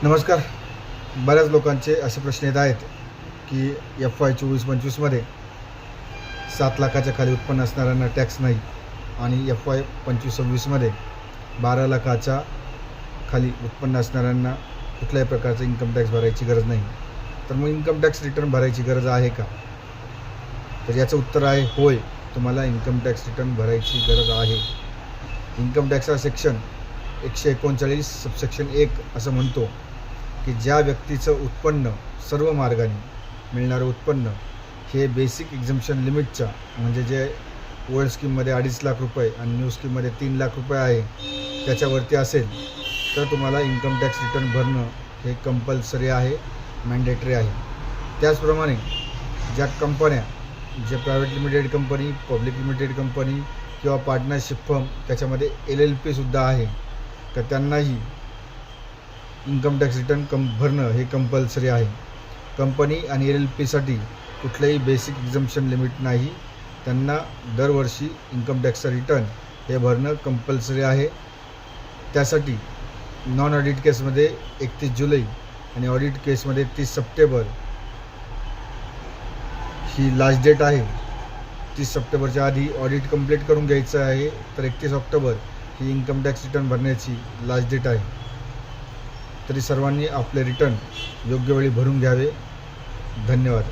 नमस्कार. बऱ्याच लोकांचे असे प्रश्न येत आहेत की FY 24-25मध्ये 7 लाखाच्या खाली उत्पन्न असणाऱ्यांना टॅक्स नाही आणि FY 25-26मध्ये 12 लाखाच्या खाली उत्पन्न असणाऱ्यांना कुठल्याही प्रकारचं इन्कम टॅक्स भरायची गरज नाही. तर मग इन्कम टॅक्स रिटर्न भरायची गरज आहे का? तर याचं उत्तर आहे होय, तुम्हाला इन्कम टॅक्स रिटर्न भरायची गरज आहे. इन्कम टॅक्सचा सेक्शन 139 सबसेक्शन 1 असं म्हणतो की ज्या व्यक्तीचं उत्पन्न सर्व मार्गाने मिळणारं उत्पन्न हे बेसिक एक्झम्पशन लिमिटच्या म्हणजे जे ओल्ड स्कीममध्ये 2.5 लाख रुपये आणि न्यू स्कीममध्ये 3 लाख रुपये आहे त्याच्यावरती असेल तर तुम्हाला इन्कम टॅक्स रिटर्न भरणं हे कंपल्सरी आहे, मॅन्डेटरी आहे. त्याचप्रमाणे ज्या कंपन्या जे private limited company, public limited company किंवा पार्टनरशिप फर्म त्याच्यामध्ये LLP सुद्धा आहे तर त्यांनाही इन्कम टॅक्स रिटर्न भरणं हे कंपल्सरी आहे. कंपनी आणि LLPसाठी कुठलंही बेसिक एक्झम्पशन लिमिट नाही. त्यांना दरवर्षी इन्कम टॅक्सचं रिटर्न हे भरणं कंपल्सरी आहे. त्यासाठी नॉन ऑडिट केसमध्ये 31 जुलै आणि ऑडिट केसमध्ये 30 सप्टेंबर ही लास्ट डेट आहे. 30 सप्टेंबरच्या आधी ऑडिट कंप्लीट करून घ्यायचं आहे तर 31 ऑक्टोबर ही इन्कम टॅक्स रिटर्न भरण्याची लास्ट डेट आहे. तरी सर्वांनी आपले रिटर्न योग्य वेळी भरून घ्यावे. धन्यवाद.